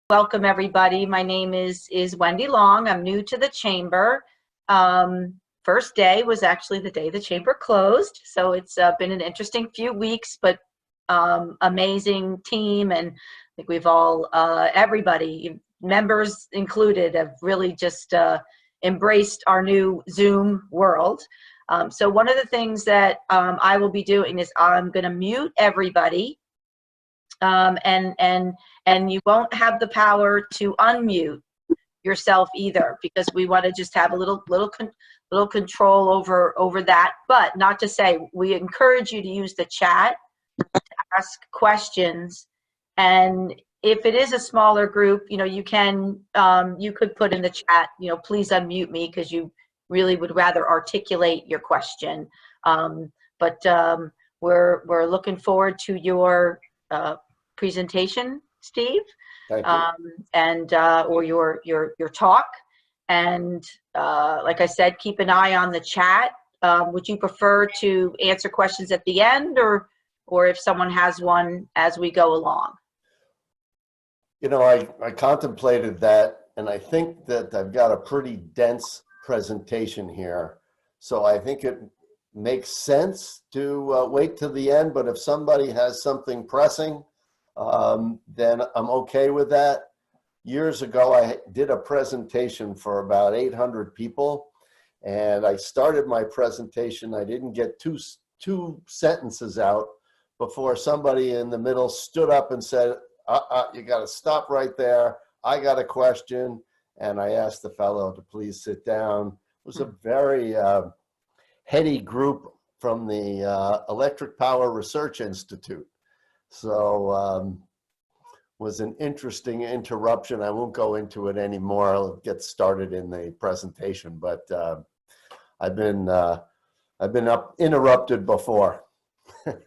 Welcome everybody. My name is Wendy Long. I'm new to the chamber. First day was actually the day the chamber closed, so it's been an interesting few weeks, but amazing team, and I think we've all everybody, members included, have really just embraced our new Zoom world. So one of the things that I will be doing is I'm going to mute everybody. And you won't have the power to unmute yourself either, because we want to just have a little control over that. But not to say, we encourage you to use the chat to ask questions, and if it is a smaller group, you can you could put in the chat, please unmute me because you really would rather articulate your question. But we're looking forward to your presentation, Steve, Thank you. or your talk. And like I said, keep an eye on the chat. Would you prefer to answer questions at the end, or if someone has one as we go along? I contemplated that, and I think that I've got a pretty dense presentation here. So I think it makes sense to wait till the end, but if somebody has something pressing, then I'm okay with that. Years ago, I did a presentation for about 800 people, and I started my presentation. I didn't get two sentences out before somebody in the middle stood up and said, you got to stop right there. I got a question. And I asked the fellow to please sit down. It was a very heady group from the Electric Power Research Institute. So was an interesting interruption. I won't go into it anymore. I'll get started in the presentation, but I've been interrupted before.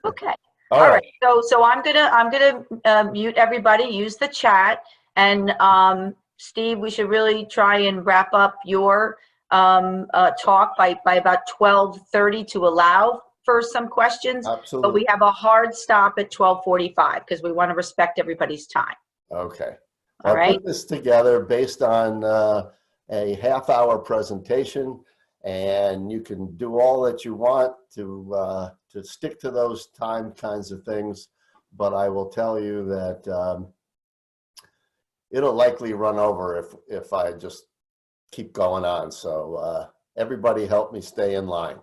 Okay. All right. So I'm gonna mute everybody. Use the chat, and Steve, we should really try and wrap up your talk by about 12:30 to allow for some questions. Absolutely. But we have a hard stop at 12:45 because we want to respect everybody's time. Okay. All right. I put this together based on a half-hour presentation, and you can do all that you want to stick to those time kinds of things. But I will tell you that it'll likely run over if I just keep going on. So everybody help me stay in line.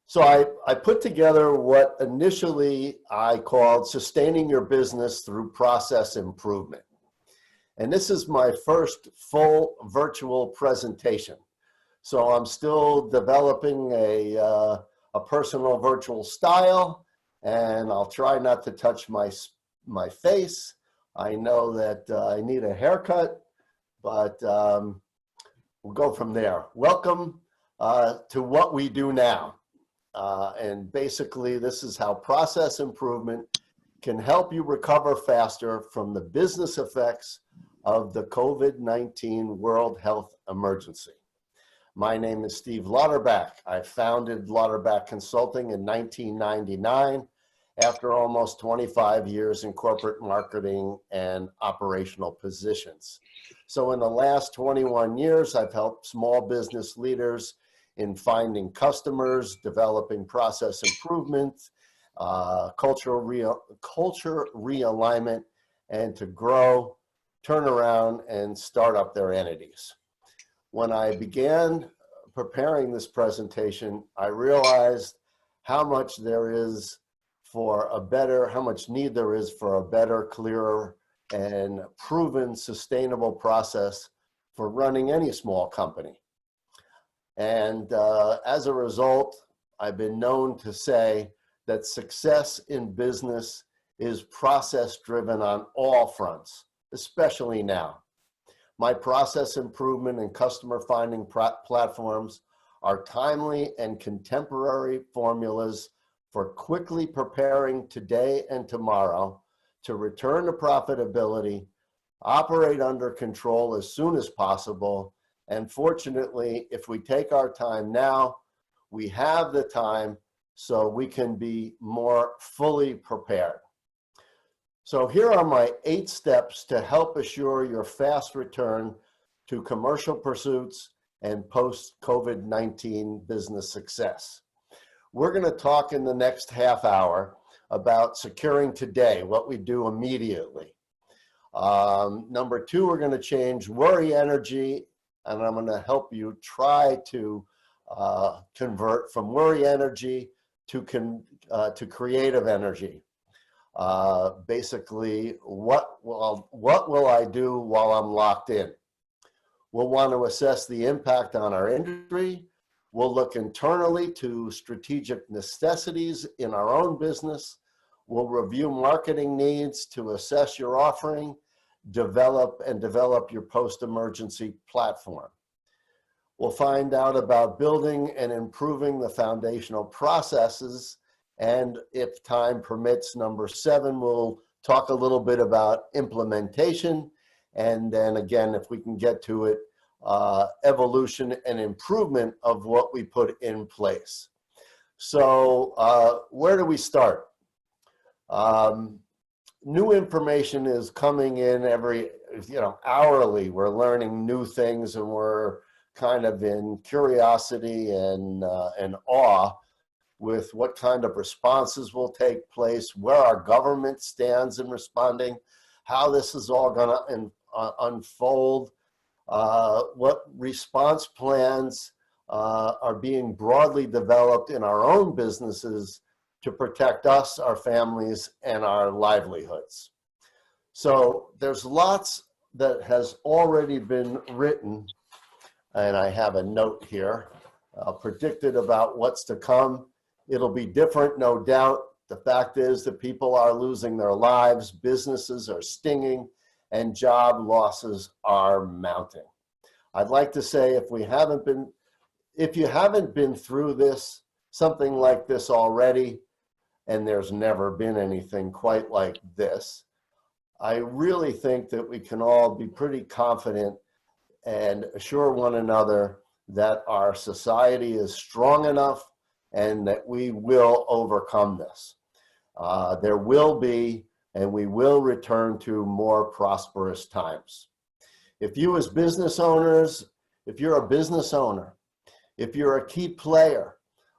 So I put together what initially I called Sustaining Your Business Through Process Improvement. And this is my first full virtual presentation. So I'm still developing a personal virtual style, and I'll try not to touch my face. I know that I need a haircut, but we'll go from there. Welcome to what we do now. And basically, this is how process improvement can help you recover faster from the business effects of the COVID-19 World Health Emergency. My name is Steve Lauterbach. I founded Lauterbach Consulting in 1999 after almost 25 years in corporate marketing and operational positions. So in the last 21 years, I've helped small business leaders in finding customers, developing process improvement, culture realignment, and to grow, turn around, and start up their entities. When I began preparing this presentation, I realized how much there is for a better, how much need there is for a better, clearer, and proven sustainable process for running any small company. And as a result, I've been known to say that success in business is process driven on all fronts, especially now. My process improvement and customer finding platforms are timely and contemporary formulas for quickly preparing today and tomorrow to return to profitability, operate under control as soon as possible. And fortunately, if we take our time now, we have the time so we can be more fully prepared. So here are my 8 steps to help assure your fast return to commercial pursuits and post-COVID-19 business success. We're going to talk in the next half hour about securing today, what we do immediately. Number 2, we're going to change worry energy, and I'm going to help you try to convert from worry energy to creative energy. Basically, what will I do while I'm locked in? We'll want to assess the impact on our industry. We'll look internally to strategic necessities in our own business. We'll review marketing needs to assess your offering, develop your post-emergency platform. We'll find out about building and improving the foundational processes. And if time permits, number 7, we'll talk a little bit about implementation. And then again, if we can get to it, evolution and improvement of what we put in place. So where do we start? New information is coming in every, hourly. We're learning new things, and we're kind of in curiosity and awe with what kind of responses will take place, where our government stands in responding, how this is all going to unfold, what response plans are being broadly developed in our own businesses to protect us, our families, and our livelihoods. So there's lots that has already been written, and I have a note here, predicted about what's to come. It'll be different, no doubt. The fact is that people are losing their lives, businesses are stinging, and job losses are mounting. I'd like to say if you haven't been through this, something like this already, and there's never been anything quite like this, I really think that we can all be pretty confident and assure one another that our society is strong enough and that we will overcome this. There will be, and we will return to more prosperous times. If you as business owners, if you're a business owner, if you're a key player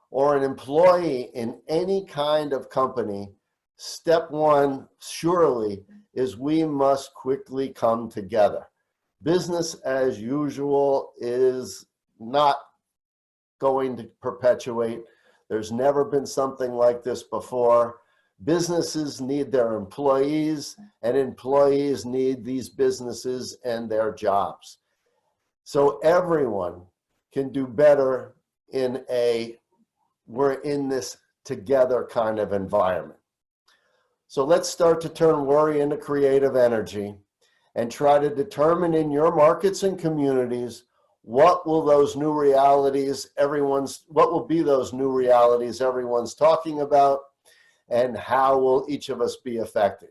or an employee in any kind of company, step 1 surely is we must quickly come together. Business as usual is not going to perpetuate. There's never been something like this before. Businesses need their employees, and employees need these businesses and their jobs. So everyone can do better in we're in this together kind of environment. So let's start to turn worry into creative energy and try to determine in your markets and communities what will be those new realities everyone's talking about, and how will each of us be affected.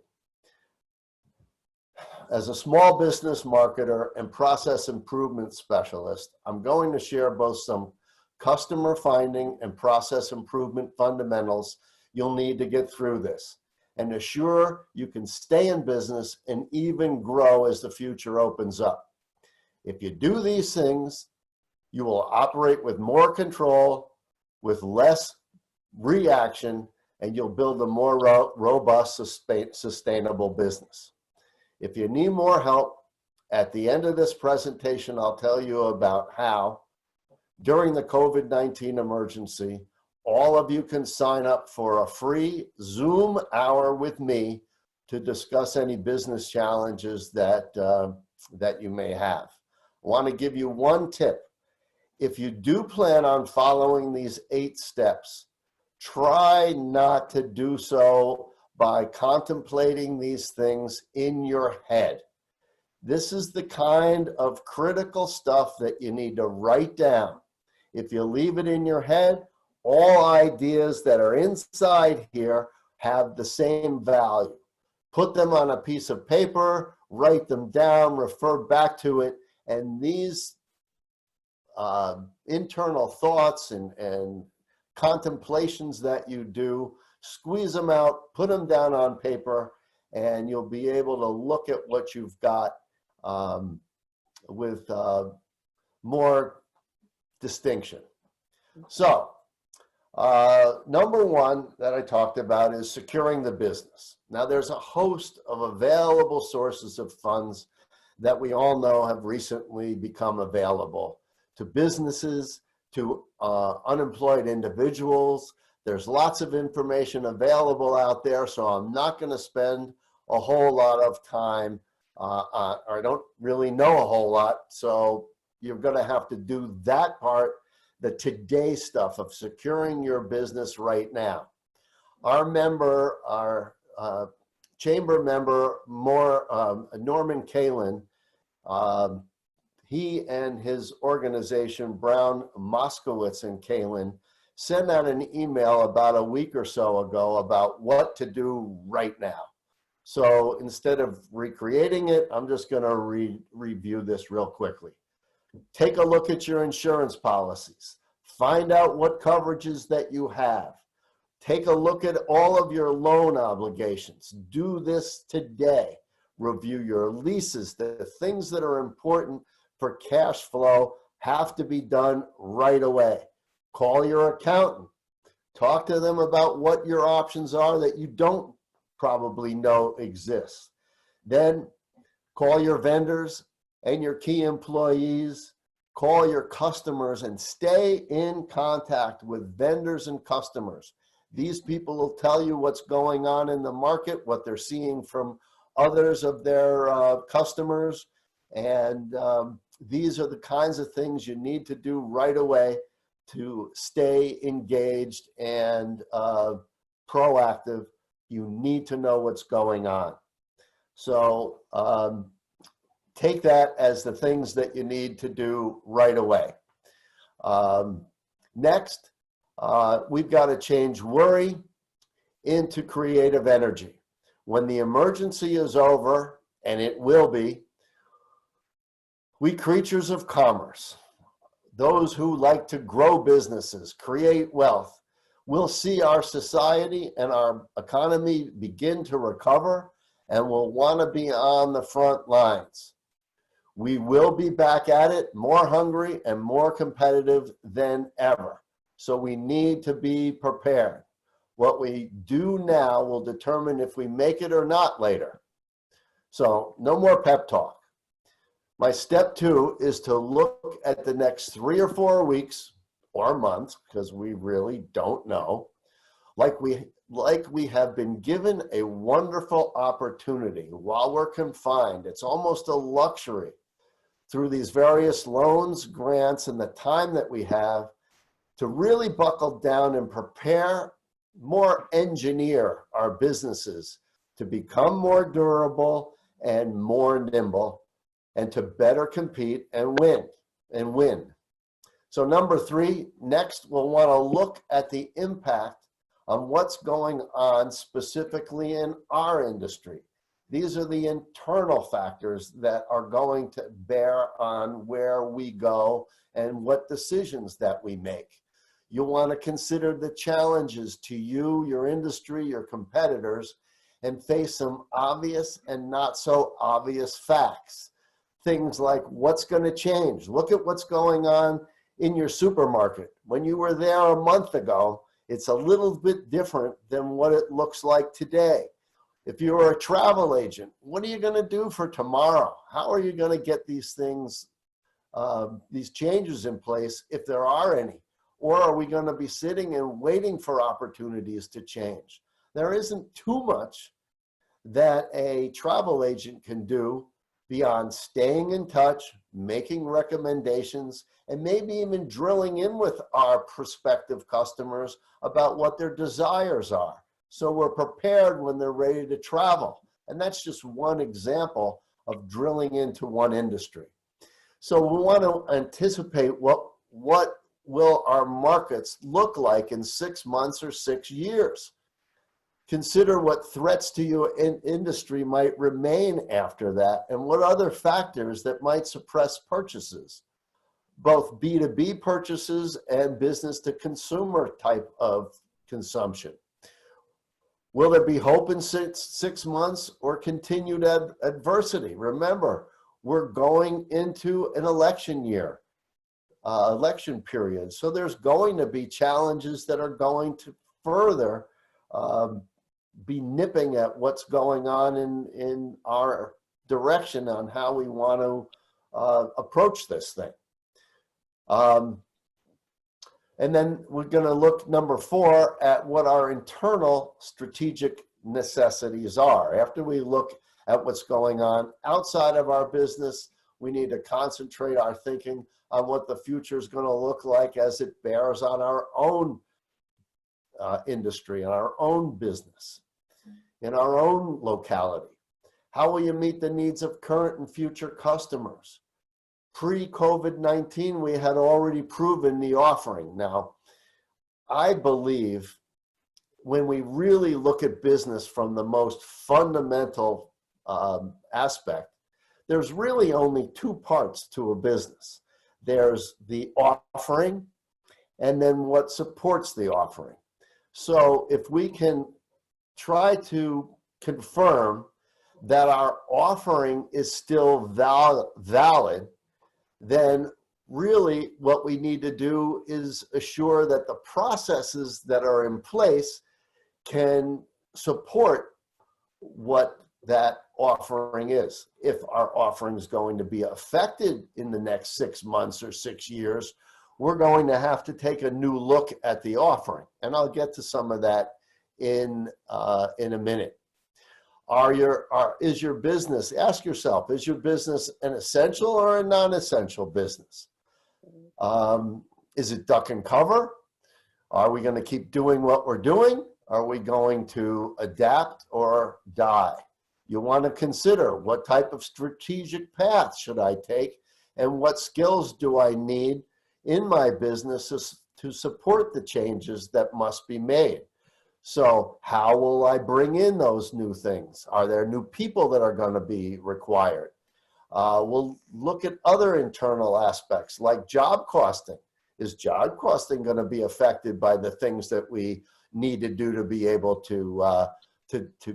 As a small business marketer and process improvement specialist, I'm going to share both some customer finding and process improvement fundamentals you'll need to get through this, and assure you can stay in business and even grow as the future opens up. If you do these things, you will operate with more control, with less reaction, and you'll build a more robust, sustainable business. If you need more help, at the end of this presentation, I'll tell you about how, during the COVID-19 emergency, all of you can sign up for a free Zoom hour with me to discuss any business challenges that you may have. I want to give you one tip. If you do plan on following these 8 steps, try not to do so by contemplating these things in your head. This is the kind of critical stuff that you need to write down. If you leave it in your head, all ideas that are inside here have the same value. Put them on a piece of paper, write them down, refer back to it, and these internal thoughts and contemplations that you do, squeeze them out, put them down on paper, and you'll be able to look at what you've got with more distinction. So, number one that I talked about is securing the business. Now, there's a host of available sources of funds that we all know have recently become available to businesses, to unemployed individuals. There's lots of information available out there, so I'm not going to spend a whole lot of time, or I don't really know a whole lot, so you're going to have to do that part, the today stuff of securing your business right now. Our member, our chamber member, Norman Kalin, he and his organization, Brown, Moskowitz, and Kalin, sent out an email about a week or so ago about what to do right now. So instead of recreating it, I'm just going to review this real quickly. Take a look at your insurance policies. Find out what coverages that you have. Take a look at all of your loan obligations. Do this today. Review your leases. The things that are important for cash flow have to be done right away. Call your accountant. Talk to them about what your options are that you don't probably know exist. Then call your vendors and your key employees. Call your customers and stay in contact with vendors and customers. These people will tell you what's going on in the market, what they're seeing from others of their customers, and these are the kinds of things you need to do right away to stay engaged and proactive. You need to know what's going on. So take that as the things that you need to do right away. Next, we've got to change worry into creative energy. When the emergency is over, and it will be, we creatures of commerce, those who like to grow businesses, create wealth, will see our society and our economy begin to recover and will want to be on the front lines. We will be back at it, more hungry and more competitive than ever. So we need to be prepared. What we do now will determine if we make it or not later. So no more pep talk. My step 2 is to look at the next 3 or 4 weeks or months, because we really don't know, like we have been given a wonderful opportunity while we're confined. It's almost a luxury through these various loans, grants, and the time that we have to really buckle down and prepare, more engineer our businesses to become more durable and more nimble, and to better compete and win. So number 3, next we'll want to look at the impact on what's going on specifically in our industry. These are the internal factors that are going to bear on where we go and what decisions that we make. You'll want to consider the challenges to you, your industry, your competitors, and face some obvious and not so obvious facts. Things like what's going to change. Look at what's going on in your supermarket. When you were there a month ago, it's a little bit different than what it looks like today. If you're a travel agent, what are you going to do for tomorrow? How are you going to get these things, these changes in place, if there are any? Or are we going to be sitting and waiting for opportunities to change? There isn't too much that a travel agent can do beyond staying in touch, making recommendations, and maybe even drilling in with our prospective customers about what their desires are. So we're prepared when they're ready to travel. And that's just one example of drilling into one industry. So we want to anticipate what will our markets look like in 6 months or 6 years. Consider what threats to your industry might remain after that, and what other factors that might suppress purchases, both B2B purchases and business to consumer type of consumption. Will there be hope in six months or continued adversity? Remember, we're going into an election year, election period. So there's going to be challenges that are going to further be nipping at what's going on in our direction on how we want to approach this thing. And then we're going to look, number 4, at what our internal strategic necessities are. After we look at what's going on outside of our business, we need to concentrate our thinking on what the future is going to look like as it bears on our own industry and our own business, in our own locality. How will you meet the needs of current and future customers? Pre-COVID-19, we had already proven the offering. Now, I believe when we really look at business from the most fundamental aspect, there's really only 2 parts to a business. There's the offering and then what supports the offering. So if we can try to confirm that our offering is still valid, then really what we need to do is assure that the processes that are in place can support what that offering is. If our offering is going to be affected in the next 6 months or 6 years, we're going to have to take a new look at the offering. And I'll get to some of that in a minute. Is your business, ask yourself, is your business an essential or a non-essential business? Is it duck and cover? Are we going to keep doing what we're doing? Are we going to adapt or die? You want to consider, what type of strategic path should I take, and what skills do I need in my business to support the changes that must be made? So how will I bring in those new things? Are there new people that are going to be required? We'll look at other internal aspects like job costing. Is job costing going to be affected by the things that we need to do to be able to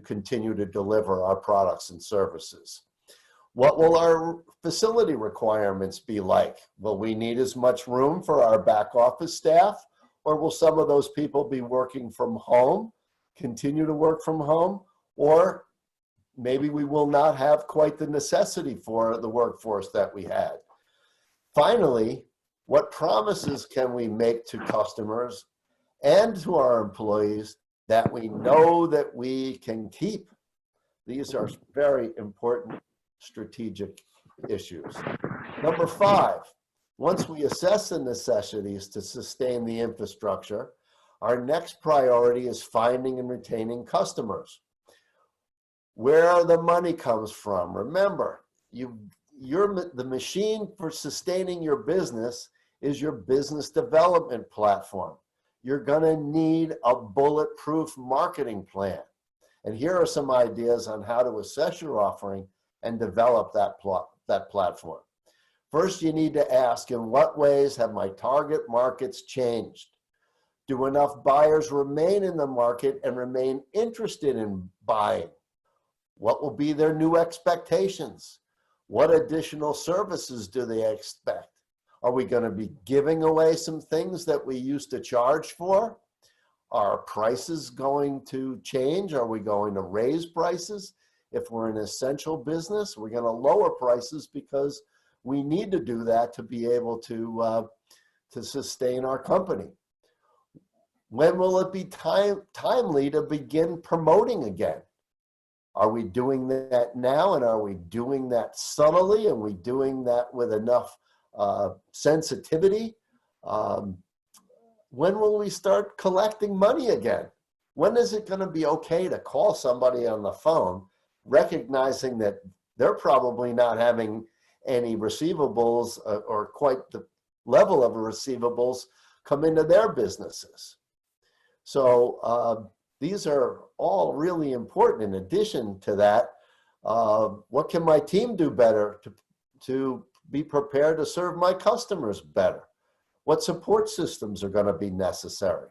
continue to deliver our products and services? What will our facility requirements be like? Will we need as much room for our back office staff? Or will some of those people be working from home, continue to work from home? Or maybe we will not have quite the necessity for the workforce that we had. Finally, what promises can we make to customers and to our employees that we know that we can keep? These are very important strategic issues. Number 5. Once we assess the necessities to sustain the infrastructure, our next priority is finding and retaining customers. Where the money comes from. Remember, the machine for sustaining your business is your business development platform. You're going to need a bulletproof marketing plan. And here are some ideas on how to assess your offering and develop that platform. First, you need to ask, in what ways have my target markets changed? Do enough buyers remain in the market and remain interested in buying? What will be their new expectations? What additional services do they expect? Are we going to be giving away some things that we used to charge for? Are prices going to change? Are we going to raise prices? If we're an essential business, we're going to lower prices because we need to do that to be able to sustain our company. When will it be timely to begin promoting again? Are we doing that now, and are we doing that subtly? Are we doing that with enough sensitivity? When will we start collecting money again? When is it going to be okay to call somebody on the phone, recognizing that they're probably not having any receivables or quite the level of receivables come into their businesses? So these are all really important. In addition to that, what can my team do better to be prepared to serve my customers better? What support systems are going to be necessary?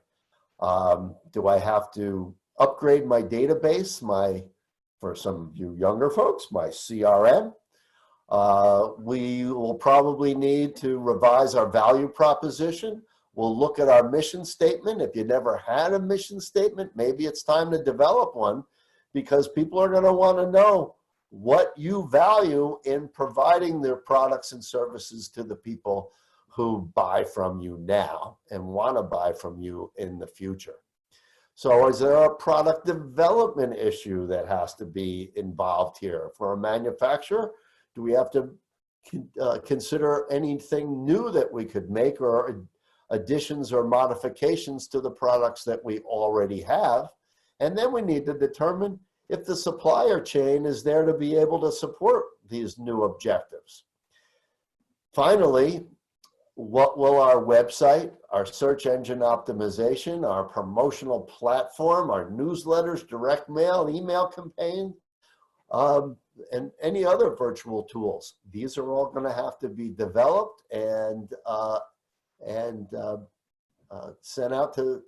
Do I have to upgrade my database, for some of you younger folks, my CRM. We will probably need to revise our value proposition. We'll look at our mission statement. If you never had a mission statement, maybe it's time to develop one, because people are going to want to know what you value in providing their products and services to the people who buy from you now and want to buy from you in the future. So is there a product development issue that has to be involved here? For a manufacturer, do we have to consider anything new that we could make, or additions or modifications to the products that we already have? And then we need to determine if the supplier chain is there to be able to support these new objectives. Finally, what will our website, our search engine optimization, our promotional platform, our newsletters, direct mail, email campaign, and any other virtual tools, these are all going to have to be developed and sent out to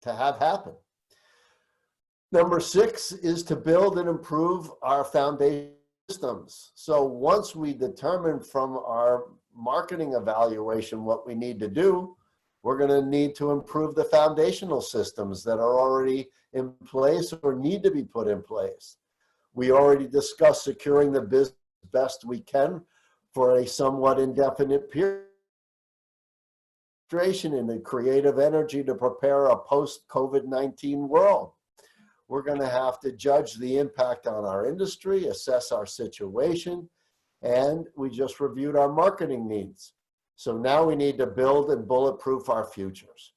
have happen. Number 6 is to build and improve our foundation systems. So once we determine from our marketing evaluation what we need to do, we're going to need to improve the foundational systems that are already in place or need to be put in place. We already discussed securing the business best we can for a somewhat indefinite period, and the creative energy to prepare a post-COVID-19 world. We're going to have to judge the impact on our industry, assess our situation, and we just reviewed our marketing needs. So now we need to build and bulletproof our futures.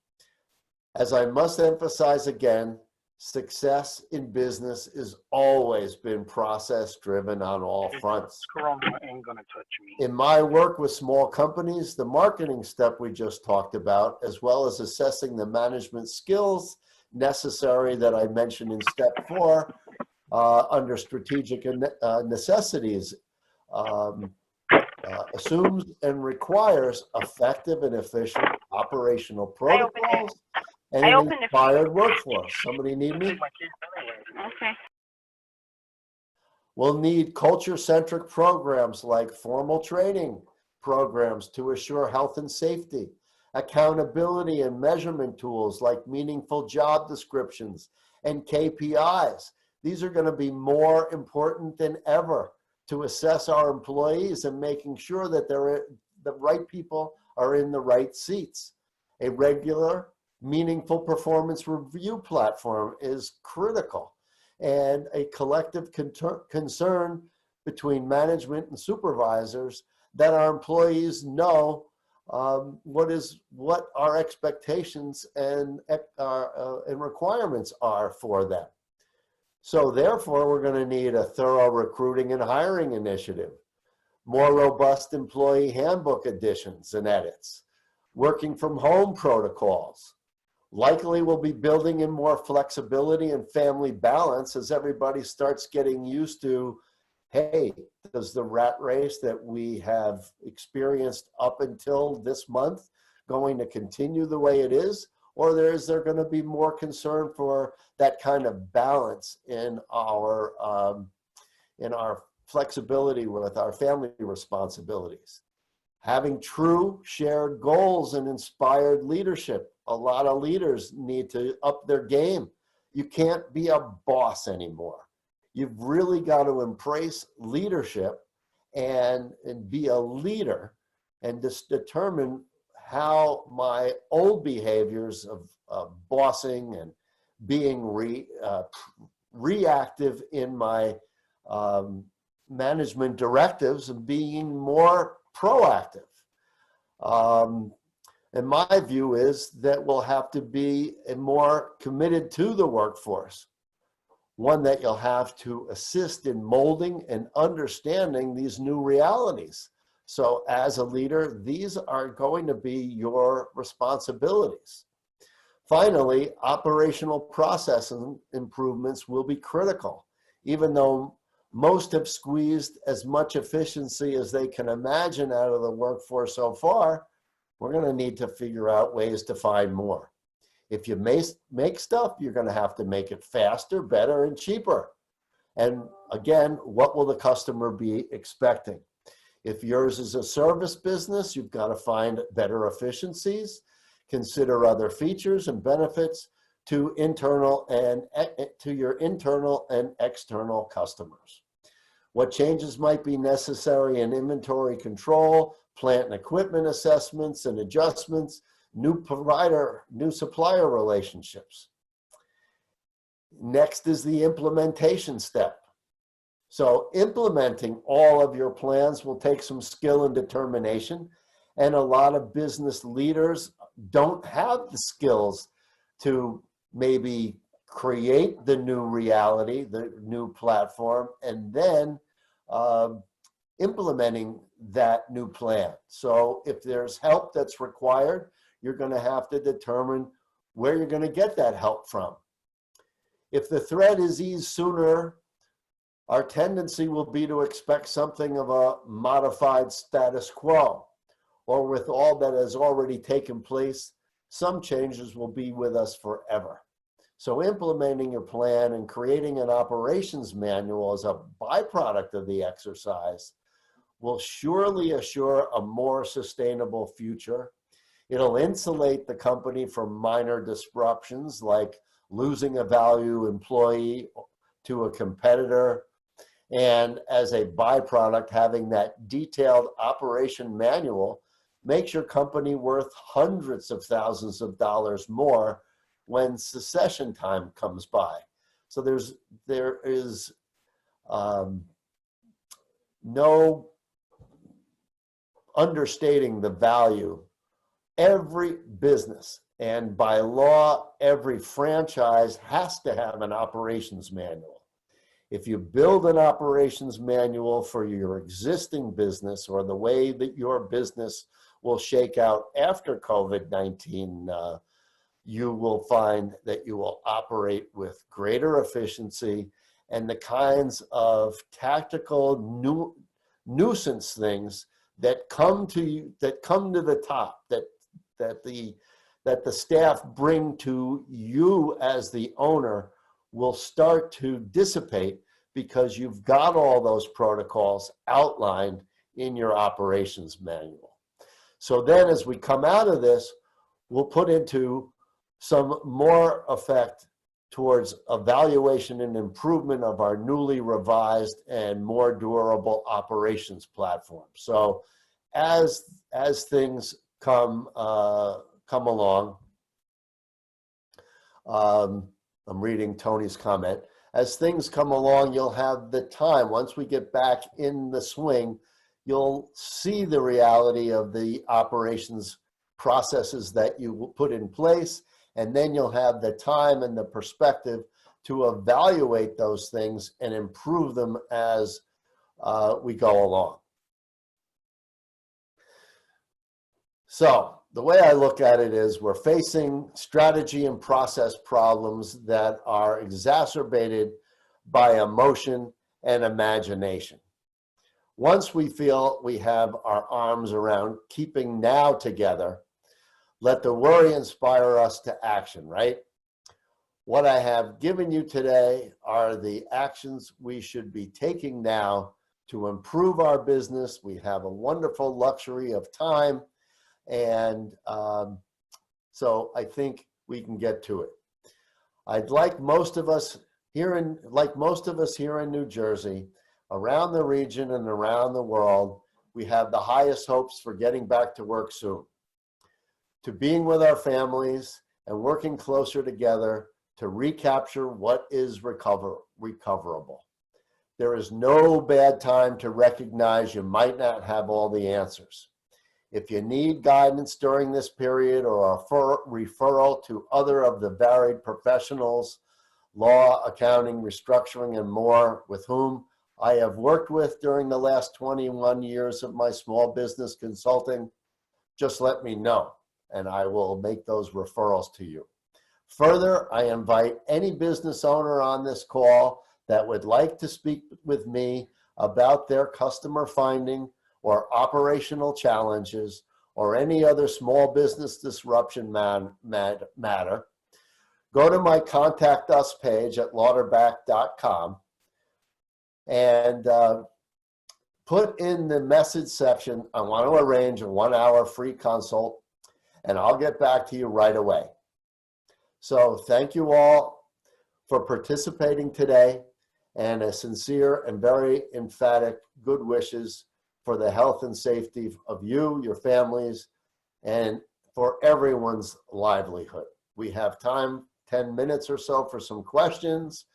As I must emphasize again, success in business has always been process driven on all fronts. Corona ain't gonna touch me. In my work with small companies, the marketing step we just talked about, as well as assessing the management skills necessary that I mentioned in step 4 under strategic necessities, assumes and requires effective and efficient operational protocols and an inspired workforce. Somebody need me? Okay. We'll need culture-centric programs like formal training programs to assure health and safety, accountability and measurement tools like meaningful job descriptions and KPIs. These are going to be more important than ever to assess our employees and making sure that the right people are in the right seats. A regular, meaningful performance review platform is critical, and a collective concern between management and supervisors that our employees know what our expectations and requirements are for them. So therefore, we're going to need a thorough recruiting and hiring initiative, more robust employee handbook additions and edits, working from home protocols. Likely we'll be building in more flexibility and family balance as everybody starts getting used to, hey, does the rat race that we have experienced up until this month going to continue the way it is? Or is there going to be more concern for that kind of balance in our flexibility with our family responsibilities? Having true shared goals and inspired leadership. A lot of leaders need to up their game. You can't be a boss anymore. You've really got to embrace leadership and be a leader and just determine how my old behaviors of bossing and being reactive in my management directives and being more proactive. And my view is that we'll have to be more committed to the workforce, one that you'll have to assist in molding and understanding these new realities. So as a leader, these are going to be your responsibilities. Finally, operational process improvements will be critical. Even though most have squeezed as much efficiency as they can imagine out of the workforce so far, we're going to need to figure out ways to find more. If you make stuff, you're going to have to make it faster, better, and cheaper. And again, what will the customer be expecting? If yours is a service business, you've got to find better efficiencies, consider other features and benefits to your internal and external customers. What changes might be necessary in inventory control, plant and equipment assessments and adjustments, new supplier relationships. Next is the implementation step. So implementing all of your plans will take some skill and determination, and a lot of business leaders don't have the skills to maybe create the new reality, the new platform, and then implementing that new plan. So if there's help that's required, you're going to have to determine where you're going to get that help from. If the threat is eased sooner, our tendency will be to expect something of a modified status quo, or with all that has already taken place, some changes will be with us forever. So implementing your plan and creating an operations manual as a byproduct of the exercise will surely assure a more sustainable future. It'll insulate the company from minor disruptions like losing a value employee to a competitor. And as a byproduct, having that detailed operation manual makes your company worth hundreds of thousands of dollars more when succession time comes by. So there is no understating the value. Every business, and by law, every franchise has to have an operations manual. If you build an operations manual for your existing business or the way that your business will shake out after COVID-19, you will find that you will operate with greater efficiency, and the kinds of tactical nuisance things that come to you, that come to the top, that the staff bring to you as the owner will start to dissipate because you've got all those protocols outlined in your operations manual. So then as we come out of this, we'll put into some more effect towards evaluation and improvement of our newly revised and more durable operations platform. So as things come along, I'm reading Tony's comment. As things come along, you'll have the time. Once we get back in the swing, you'll see the reality of the operations processes that you will put in place, and then you'll have the time and the perspective to evaluate those things and improve them as we go along. So the way I look at it is we're facing strategy and process problems that are exacerbated by emotion and imagination. Once we feel we have our arms around keeping now together, let the worry inspire us to action, right? What I have given you today are the actions we should be taking now to improve our business. We have a wonderful luxury of time. And so I think we can get to it. Like most of us here in New Jersey, around the region and around the world, we have the highest hopes for getting back to work soon, to being with our families and working closer together to recapture what is recoverable. There is no bad time to recognize you might not have all the answers. If you need guidance during this period or a referral to other of the varied professionals, law, accounting, restructuring, and more, with whom I have worked with during the last 21 years of my small business consulting, just let me know, and I will make those referrals to you. Further, I invite any business owner on this call that would like to speak with me about their customer finding or operational challenges or any other small business disruption matter go to my Contact Us page at lauderback.com and put in the message section, I want to arrange a 1-hour free consult, and I'll get back to you right away. So thank you all for participating today, and a sincere and very emphatic good wishes for the health and safety of you, your families, and for everyone's livelihood. We have time, 10 minutes or so, for some questions,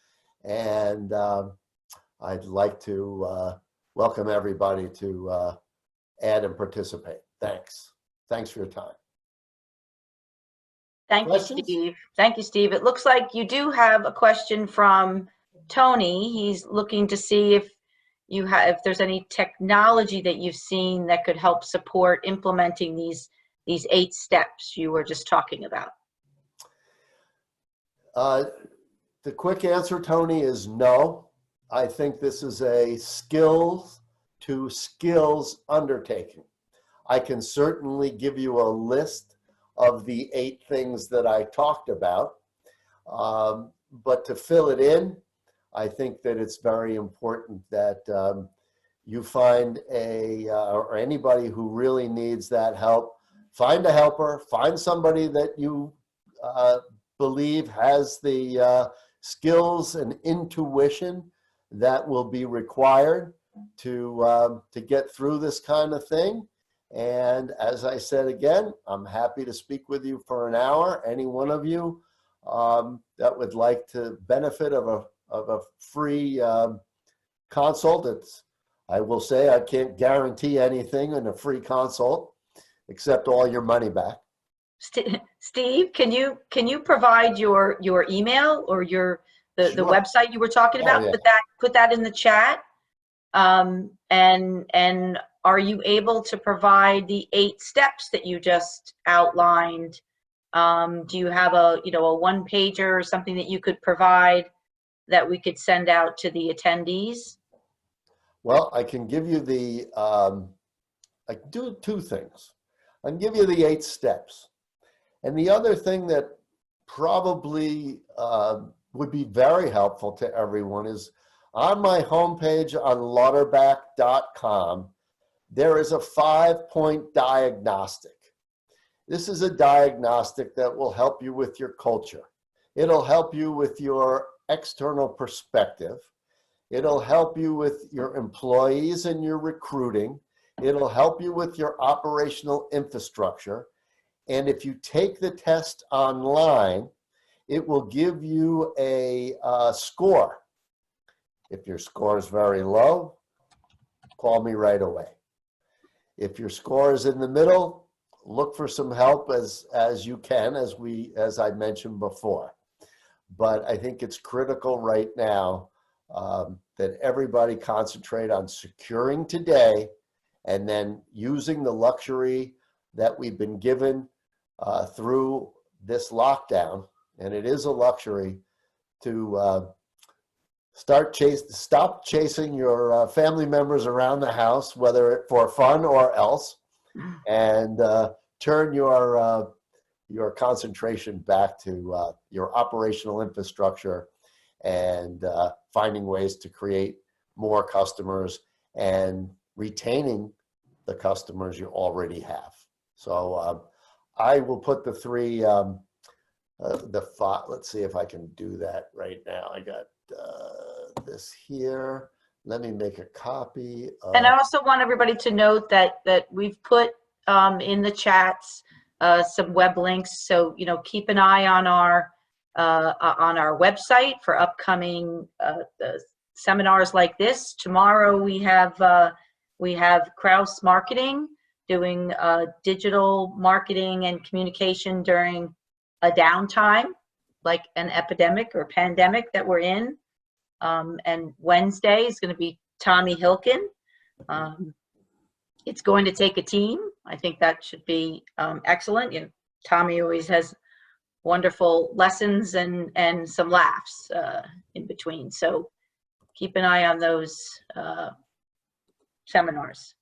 and I'd like to welcome everybody to add and participate. Thanks. Thanks for your time. Thank you, Steve. Thank you, Steve. It looks like you do have a question from Tony. He's looking to see if if there's any technology that you've seen that could help support implementing these 8 steps you were just talking about. The quick answer, Tony, is no. I think this is a skills to skills undertaking. I can certainly give you a list of the 8 things that I talked about, but to fill it in, I think that it's very important that you find or anybody who really needs that help, find a helper, find somebody that you believe has the skills and intuition that will be required to get through this kind of thing. And as I said again, I'm happy to speak with you for an hour. Any one of you that would like to benefit of a free consult. I will say I can't guarantee anything in a free consult except all your money back. Steve, can you provide your email or the Sure. website you were talking about? Yeah. Put that in the chat. And are you able to provide the 8 steps that you just outlined? Do you have a 1-pager or something that you could provide that we could send out to the attendees? Well, I can give you I can do 2 things. I can give you the 8 steps. And the other thing that probably would be very helpful to everyone is on my homepage on lauderback.com, there is a 5-point diagnostic. This is a diagnostic that will help you with your culture. It'll help you with your external perspective. It'll help you with your employees and your recruiting. It'll help you with your operational infrastructure. And if you take the test online, it will give you a score. If your score is very low, call me right away. If your score is in the middle, look for some help as you can, as I mentioned before. But I think it's critical right now that everybody concentrate on securing today and then using the luxury that we've been given through this lockdown, and it is a luxury, to stop chasing your family members around the house, whether for fun or else, and turn your concentration back to your operational infrastructure and finding ways to create more customers and retaining the customers you already have. So I will put the 3, let's see if I can do that right now. I got this here. Let me make a copy. And I also want everybody to note that we've put in the chats some web links. So keep an eye on our website for upcoming seminars like this. Tomorrow we have Kraus Marketing doing digital marketing and communication during a downtime, like an epidemic or pandemic that we're in. And Wednesday is going to be Tommy Hilkin. It's going to take a team. I think that should be excellent. Tommy always has wonderful lessons and some laughs in between. So keep an eye on those seminars.